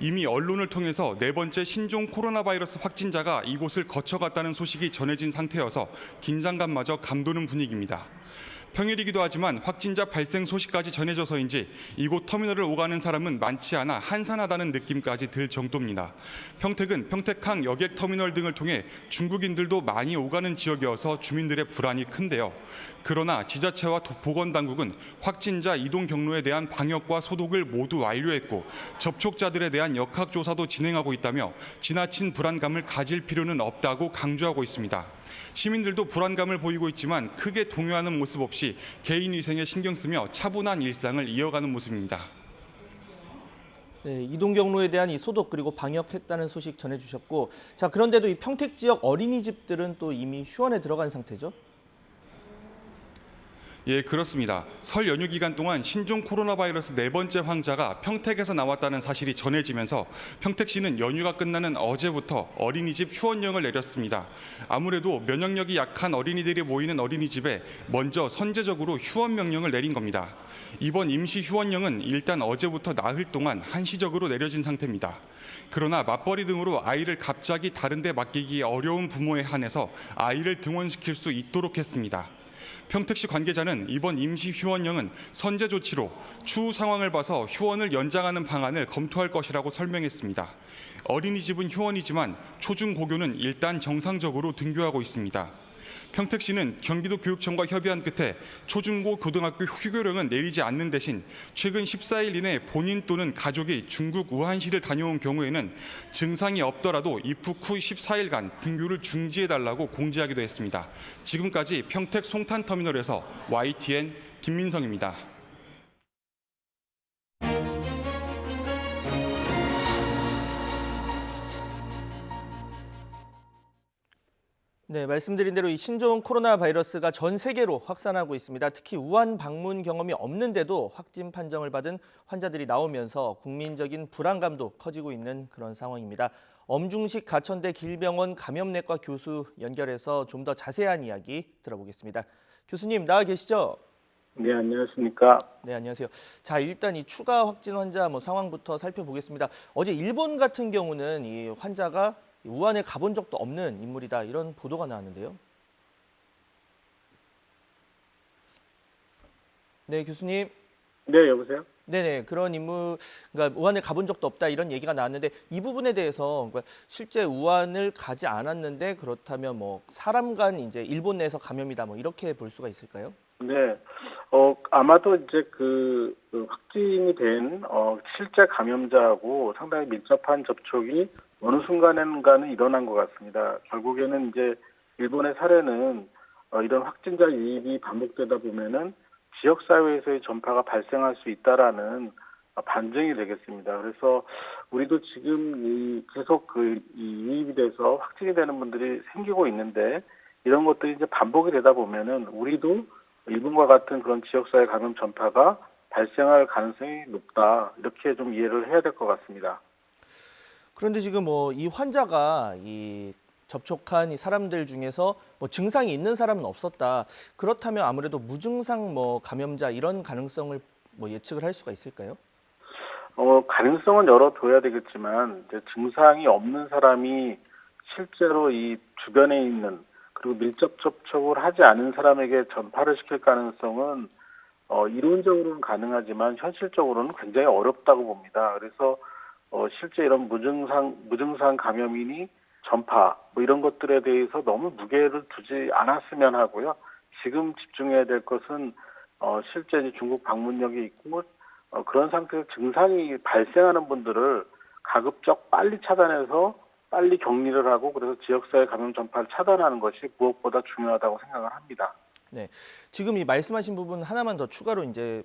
이미 언론을 통해서 4번째 신종 코로나 바이러스 확진자가 이곳을 거쳐갔다는 소식이 전해진 상태여서 긴장감마저 감도는 분위기입니다. 평일이기도 하지만 확진자 발생 소식까지 전해져서인지 이곳 터미널을 오가는 사람은 많지 않아 한산하다는 느낌까지 들 정도입니다. 평택은 평택항 여객터미널 등을 통해 중국인들도 많이 오가는 지역이어서 주민들의 불안이 큰데요. 그러나 지자체와 보건당국은 확진자 이동 경로에 대한 방역과 소독을 모두 완료했고 접촉자들에 대한 역학조사도 진행하고 있다며 지나친 불안감을 가질 필요는 없다고 강조하고 있습니다. 시민들도 불안감을 보이고 있지만 크게 동요하는 모습 없이 개인 위생에 신경 쓰며 차분한 일상을 이어가는 모습입니다. 네, 이동 경로에 대한 이 소독 그리고 방역했다는 소식 전해주셨고, 자 그런데도 이 평택 지역 어린이집들은 또 이미 휴원에 들어간 상태죠? 예, 그렇습니다. 설 연휴 기간 동안 신종 코로나 바이러스 4번째 환자가 평택에서 나왔다는 사실이 전해지면서 평택시는 연휴가 끝나는 어제부터 어린이집 휴원령을 내렸습니다. 아무래도 면역력이 약한 어린이들이 모이는 어린이집에 먼저 선제적으로 휴원 명령을 내린 겁니다. 이번 임시 휴원령은 일단 어제부터 나흘 동안 한시적으로 내려진 상태입니다. 그러나 맞벌이 등으로 아이를 갑자기 다른 데 맡기기 어려운 부모에 한해서 아이를 등원시킬 수 있도록 했습니다. 평택시 관계자는 이번 임시 휴원령은 선제 조치로 추후 상황을 봐서 휴원을 연장하는 방안을 검토할 것이라고 설명했습니다. 어린이집은 휴원이지만 초중고교는 일단 정상적으로 등교하고 있습니다. 평택시는 경기도교육청과 협의한 끝에 초중고 고등학교 휴교령은 내리지 않는 대신 최근 14일 이내 본인 또는 가족이 중국 우한시를 다녀온 경우에는 증상이 없더라도 입국 후 14일간 등교를 중지해달라고 공지하기도 했습니다. 지금까지 평택 송탄터미널에서 YTN 김민성입니다. 네, 말씀드린 대로 이 신종 코로나 바이러스가 전 세계로 확산하고 있습니다. 특히 우한 방문 경험이 없는데도 확진 판정을 받은 환자들이 나오면서 국민적인 불안감도 커지고 있는 그런 상황입니다. 엄중식 가천대 길병원 감염내과 교수 연결해서 좀 더 자세한 이야기 들어보겠습니다. 교수님 나와 계시죠? 네, 안녕하십니까? 네, 안녕하세요. 자, 일단 이 추가 확진 환자 상황부터 살펴보겠습니다. 어제 일본 같은 경우는 이 환자가 우한에 가본 적도 없는 인물이다 이런 보도가 나왔는데요. 네, 교수님. 네, 여보세요? 네네, 그런 인물, 그러니까 우한에 가본 적도 없다 이런 얘기가 나왔는데 이 부분에 대해서 그러니까 실제 우한을 가지 않았는데 그렇다면 뭐 사람 간 이제 일본 내에서 감염이다 뭐 이렇게 볼 수가 있을까요? 네, 아마도 이제 그 확진이 된 실제 감염자하고 상당히 밀접한 접촉이 어느 순간인가는 일어난 것 같습니다. 결국에는 이제 일본의 사례는 이런 확진자 유입이 반복되다 보면은 지역 사회에서의 전파가 발생할 수 있다라는 반증이 되겠습니다. 그래서 우리도 지금 계속 이 유입이 돼서 확진이 되는 분들이 생기고 있는데 이런 것들이 이제 반복이 되다 보면은 우리도 일본과 같은 그런 지역 사회 감염 전파가 발생할 가능성이 높다 이렇게 좀 이해를 해야 될 것 같습니다. 그런데 지금 뭐 이 환자가 이 접촉한 이 사람들 중에서 뭐 증상이 있는 사람은 없었다. 그렇다면 아무래도 무증상 뭐 감염자 이런 가능성을 뭐 예측을 할 수가 있을까요? 가능성은 열어둬야 되겠지만 이제 증상이 없는 사람이 실제로 이 주변에 있는 그리고 밀접 접촉을 하지 않은 사람에게 전파를 시킬 가능성은 이론적으로는 가능하지만 현실적으로는 굉장히 어렵다고 봅니다. 그래서 실제 이런 무증상 감염인이 전파 뭐 이런 것들에 대해서 너무 무게를 두지 않았으면 하고요. 지금 집중해야 될 것은 실제 이제 중국 방문력이 있고 그런 상태에서 증상이 발생하는 분들을 가급적 빨리 차단해서 빨리 격리를 하고 그래서 지역사회 감염 전파를 차단하는 것이 무엇보다 중요하다고 생각을 합니다. 네, 지금 이 말씀하신 부분 하나만 더 추가로 이제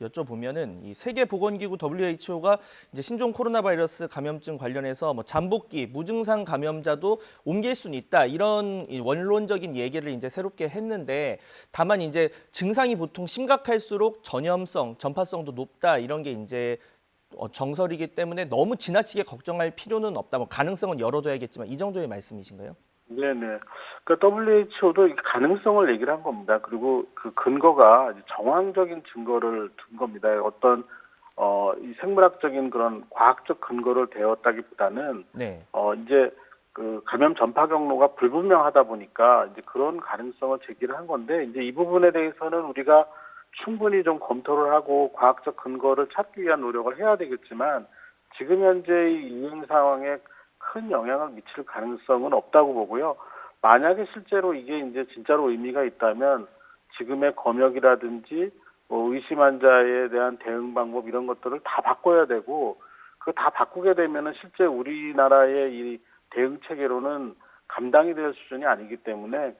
여쭤보면은 이 세계보건기구 WHO가 이제 신종 코로나 바이러스 감염증 관련해서 뭐 잠복기 무증상 감염자도 옮길 수는 있다 이런 원론적인 얘기를 이제 새롭게 했는데 다만 이제 증상이 보통 심각할수록 전염성, 전파성도 높다 이런 게 이제 정설이기 때문에 너무 지나치게 걱정할 필요는 없다. 뭐 가능성은 열어둬야겠지만 이 정도의 말씀이신가요? 네네. 그러니까 WHO도 가능성을 얘기를 한 겁니다. 그리고 그 근거가 정황적인 증거를 둔 겁니다. 어떤 이 생물학적인 그런 과학적 근거를 대었다기보다는 네. 이제 그 감염 전파 경로가 불분명하다 보니까 이제 그런 가능성을 제기를 한 건데 이제 이 부분에 대해서는 우리가 충분히 좀 검토를 하고 과학적 근거를 찾기 위한 노력을 해야 되겠지만 지금 현재의 유행 상황에 큰 영향을 미칠 가능성은 없다고 보고요. 만약에 실제로 이게 이제 진짜로 의미가 있다면 지금의 검역이라든지 뭐 의심 환자에 대한 대응 방법 이런 것들을 다 바꿔야 되고 그거 다 바꾸게 되면은 실제 우리나라의 이 대응 체계로는 감당이 될 수준이 아니기 때문에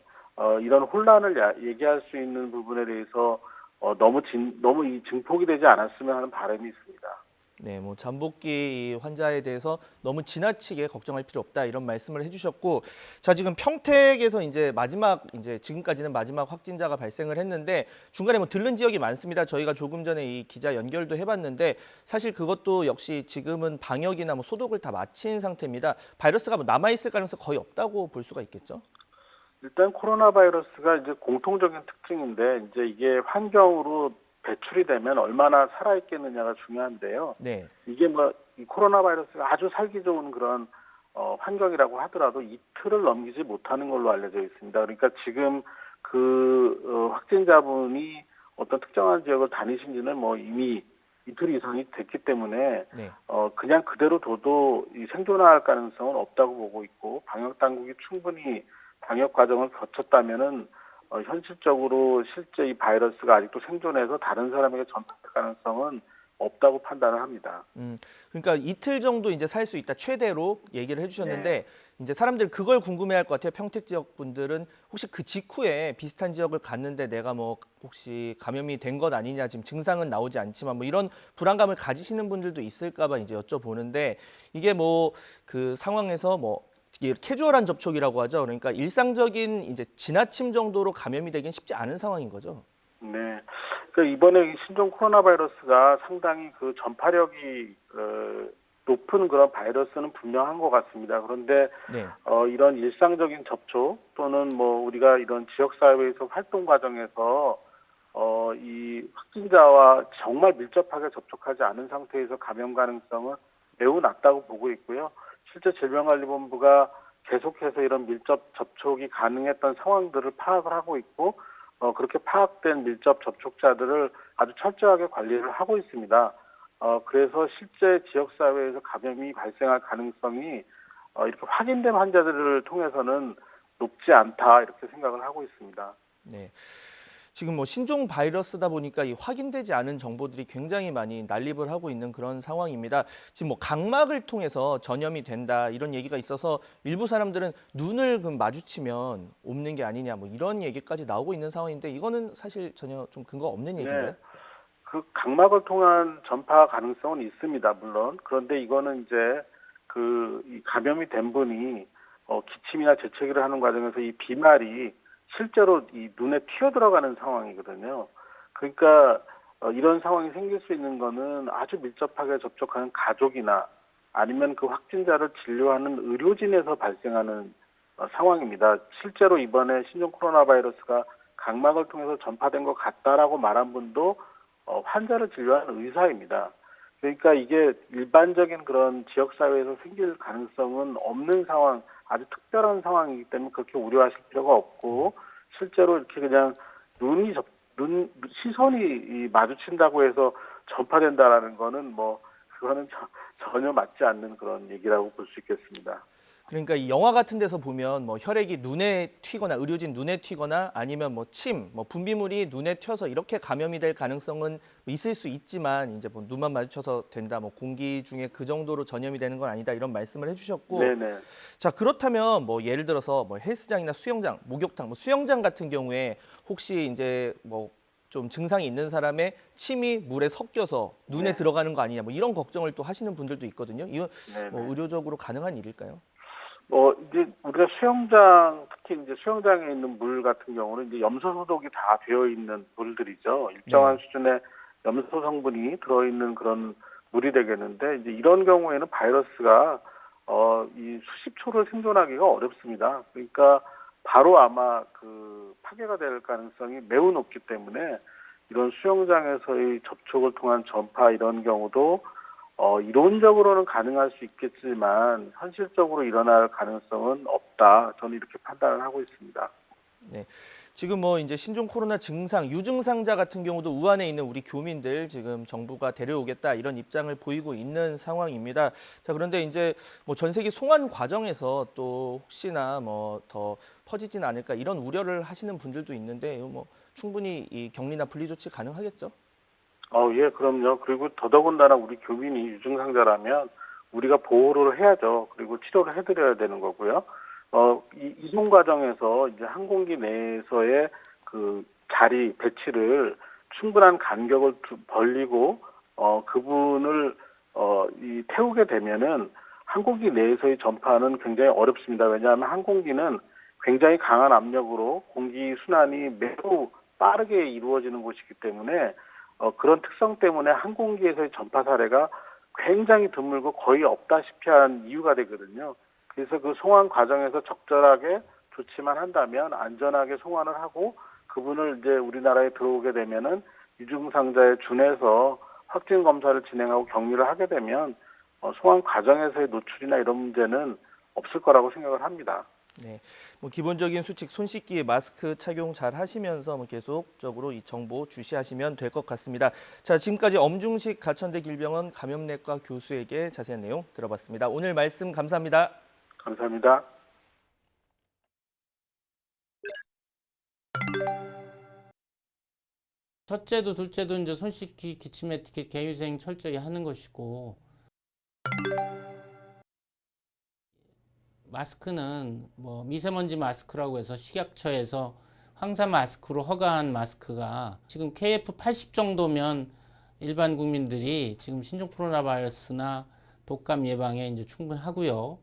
이런 혼란을 얘기할 수 있는 부분에 대해서 너무 이 증폭이 되지 않았으면 하는 바람이 있습니다. 네, 뭐 잠복기 환자에 대해서 너무 지나치게 걱정할 필요 없다 이런 말씀을 해주셨고, 자 지금 평택에서 이제 지금까지는 마지막 확진자가 발생을 했는데 중간에 뭐 들른 지역이 많습니다. 저희가 조금 전에 이 기자 연결도 해봤는데 사실 그것도 역시 지금은 방역이나 뭐 소독을 다 마친 상태입니다. 바이러스가 뭐 남아 있을 가능성 거의 없다고 볼 수가 있겠죠? 일단 코로나 바이러스가 이제 공통적인 특징인데 이제 이게 환경으로 배출이 되면 얼마나 살아있겠느냐가 중요한데요. 네. 이게 뭐 이 코로나 바이러스가 아주 살기 좋은 그런 환경이라고 하더라도 이틀을 넘기지 못하는 걸로 알려져 있습니다. 그러니까 지금 그 확진자분이 어떤 특정한 지역을 다니신 지는 뭐 이미 이틀 이상이 됐기 때문에 네. 그냥 그대로 둬도 이 생존할 가능성은 없다고 보고 있고 방역 당국이 충분히 방역 과정을 거쳤다면은 현실적으로 실제 이 바이러스가 아직도 생존해서 다른 사람에게 전파할 가능성은 없다고 판단을 합니다. 그러니까 이틀 정도 이제 살 수 있다 최대로 얘기를 해주셨는데 네. 이제 사람들 그걸 궁금해할 것 같아요. 평택 지역 분들은 혹시 그 직후에 비슷한 지역을 갔는데 내가 뭐 혹시 감염이 된 것 아니냐 지금 증상은 나오지 않지만 뭐 이런 불안감을 가지시는 분들도 있을까봐 이제 여쭤보는데 이게 뭐 그 상황에서 뭐 캐주얼한 접촉이라고 하죠. 그러니까 일상적인 이제 지나침 정도로 감염이 되긴 쉽지 않은 상황인 거죠. 네. 그러니까 이번에 신종 코로나 바이러스가 상당히 그 전파력이 높은 그런 바이러스는 분명한 것 같습니다. 그런데 네. 이런 일상적인 접촉 또는 뭐 우리가 이런 지역 사회에서 활동 과정에서 이 확진자와 정말 밀접하게 접촉하지 않은 상태에서 감염 가능성은 매우 낮다고 보고 있고요. 실제 질병관리본부가 계속해서 이런 밀접 접촉이 가능했던 상황들을 파악을 하고 있고 그렇게 파악된 밀접 접촉자들을 아주 철저하게 관리를 하고 있습니다. 그래서 실제 지역사회에서 감염이 발생할 가능성이 이렇게 확인된 환자들을 통해서는 높지 않다 이렇게 생각을 하고 있습니다. 네. 지금 뭐 신종 바이러스다 보니까 이 확인되지 않은 정보들이 굉장히 많이 난립을 하고 있는 그런 상황입니다. 지금 뭐 각막을 통해서 전염이 된다 이런 얘기가 있어서 일부 사람들은 눈을 마주치면 옮는 게 아니냐 뭐 이런 얘기까지 나오고 있는 상황인데 이거는 사실 전혀 좀 근거 없는 얘기인가요? 네. 그 각막을 통한 전파 가능성은 있습니다. 물론. 그런데 이거는 이제 이 감염이 된 분이 기침이나 재채기를 하는 과정에서 이 비말이 실제로 이 눈에 튀어 들어가는 상황이거든요. 그러니까 이런 상황이 생길 수 있는 거는 아주 밀접하게 접촉하는 가족이나 아니면 그 확진자를 진료하는 의료진에서 발생하는 상황입니다. 실제로 이번에 신종 코로나 바이러스가 각막을 통해서 전파된 것 같다라고 말한 분도 환자를 진료하는 의사입니다. 그러니까 이게 일반적인 그런 지역사회에서 생길 가능성은 없는 상황, 아주 특별한 상황이기 때문에 그렇게 우려하실 필요가 없고, 실제로 이렇게 그냥 시선이 마주친다고 해서 전파된다라는 거는 그거는 전혀 맞지 않는 그런 얘기라고 볼 수 있겠습니다. 그러니까 이 영화 같은 데서 보면 혈액이 눈에 튀거나 의료진 눈에 튀거나 아니면 침, 분비물이 눈에 튀어서 이렇게 감염이 될 가능성은 있을 수 있지만 이제 눈만 마주쳐서 된다, 공기 중에 그 정도로 전염이 되는 건 아니다 이런 말씀을 해주셨고, 네네. 자 그렇다면 예를 들어서 헬스장이나 수영장, 목욕탕, 수영장 같은 경우에 혹시 이제 좀 증상이 있는 사람의 침이 물에 섞여서 눈에 네. 들어가는 거 아니냐 이런 걱정을 또 하시는 분들도 있거든요. 이거 네네. 의료적으로 가능한 일일까요? 이제 우리가 수영장, 특히 이제 수영장에 있는 물 같은 경우는 이제 염소 소독이 다 되어 있는 물들이죠. 일정한 수준의 염소 성분이 들어있는 그런 물이 되겠는데, 이제 이런 경우에는 바이러스가 이 수십 초를 생존하기가 어렵습니다. 그러니까 바로 아마 그 파괴가 될 가능성이 매우 높기 때문에 이런 수영장에서의 접촉을 통한 전파 이런 경우도 이론적으로는 가능할 수 있겠지만 현실적으로 일어날 가능성은 없다. 저는 이렇게 판단을 하고 있습니다. 네, 지금 이제 신종 코로나 증상, 유증상자 같은 경우도 우한에 있는 우리 교민들 지금 정부가 데려오겠다 이런 입장을 보이고 있는 상황입니다. 자, 그런데 이제 전 세계 송환 과정에서 또 혹시나 더 퍼지진 않을까 이런 우려를 하시는 분들도 있는데 충분히 이 격리나 분리 조치 가능하겠죠? 예, 그럼요. 그리고 더더군다나 우리 교민이 유증상자라면 우리가 보호를 해야죠. 그리고 치료를 해드려야 되는 거고요. 이송 과정에서 이제 항공기 내에서의 그 자리 배치를 충분한 간격을 벌리고 그분을 태우게 되면은 항공기 내에서의 전파는 굉장히 어렵습니다. 왜냐하면 항공기는 굉장히 강한 압력으로 공기 순환이 매우 빠르게 이루어지는 곳이기 때문에 그런 특성 때문에 항공기에서의 전파 사례가 굉장히 드물고 거의 없다시피 한 이유가 되거든요. 그래서 그 송환 과정에서 적절하게 조치만 한다면 안전하게 송환을 하고 그분을 이제 우리나라에 들어오게 되면은 유증상자에 준해서 확진 검사를 진행하고 격리를 하게 되면 송환 과정에서의 노출이나 이런 문제는 없을 거라고 생각을 합니다. 네, 기본적인 수칙 손 씻기, 마스크 착용 잘 하시면서 계속적으로 이 정보 주시하시면 될 것 같습니다. 자, 지금까지 엄중식 가천대 길병원 감염내과 교수에게 자세한 내용 들어봤습니다. 오늘 말씀 감사합니다. 감사합니다. 첫째도 둘째도 이제 손 씻기, 기침 에티켓, 개위생 철저히 하는 것이고, 마스크는 미세먼지 마스크라고 해서 식약처에서 황사 마스크로 허가한 마스크가 지금 KF80 정도면 일반 국민들이 지금 신종 코로나 바이러스나 독감 예방에 이제 충분하고요.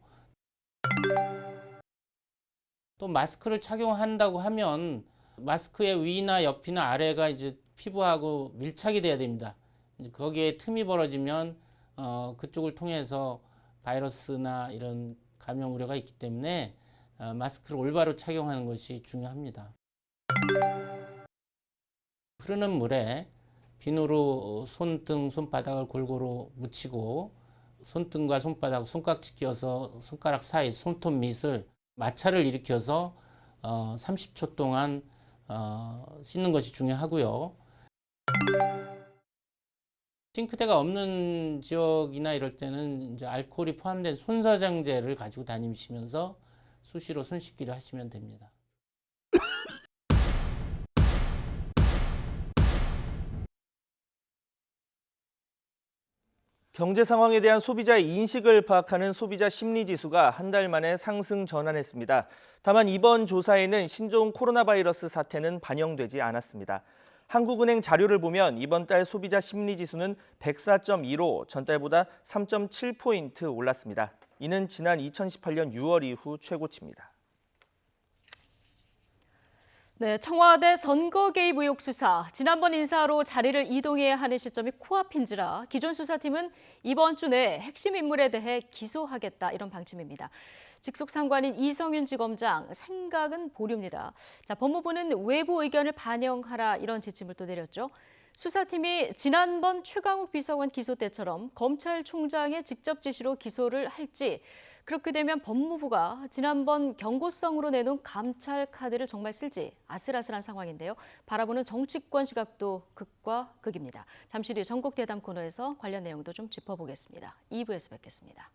또 마스크를 착용한다고 하면 마스크의 위나 옆이나 아래가 이제 피부하고 밀착이 돼야 됩니다. 거기에 틈이 벌어지면 그쪽을 통해서 바이러스나 이런 감염 우려가 있기 때문에 마스크를 올바로 착용하는 것이 중요합니다. 흐르는 물에 비누로 손등, 손바닥을 골고루 묻히고 손등과 손바닥, 손깍지 끼워서 손가락 사이 손톱 밑을 마찰을 일으켜서 30초 동안 씻는 것이 중요하고요. 싱크대가 없는 지역이나 이럴 때는 이제 알코올이 포함된 손서장제를 가지고 다니시면서 수시로 손 씻기를 하시면 됩니다. 경제 상황에 대한 소비자의 인식을 파악하는 소비자 심리지수가 한 달 만에 상승 전환했습니다. 다만 이번 조사에는 신종 코로나 바이러스 사태는 반영되지 않았습니다. 한국은행 자료를 보면 이번 달 소비자 심리지수는 104.2로 전달보다 3.7포인트 올랐습니다. 이는 지난 2018년 6월 이후 최고치입니다. 네, 청와대 선거 개입 의혹 수사. 지난번 인사로 자리를 이동해야 하는 시점이 코앞인지라 기존 수사팀은 이번 주 내에 핵심 인물에 대해 기소하겠다 이런 방침입니다. 직속 상관인 이성윤 지검장 생각은 보류입니다. 자, 법무부는 외부 의견을 반영하라 이런 지침을 또 내렸죠. 수사팀이 지난번 최강욱 비서관 기소 때처럼 검찰총장의 직접 지시로 기소를 할지, 그렇게 되면 법무부가 지난번 경고성으로 내놓은 감찰 카드를 정말 쓸지 아슬아슬한 상황인데요. 바라보는 정치권 시각도 극과 극입니다. 잠시 뒤 전국 대담 코너에서 관련 내용도 좀 짚어보겠습니다. 2부에서 뵙겠습니다.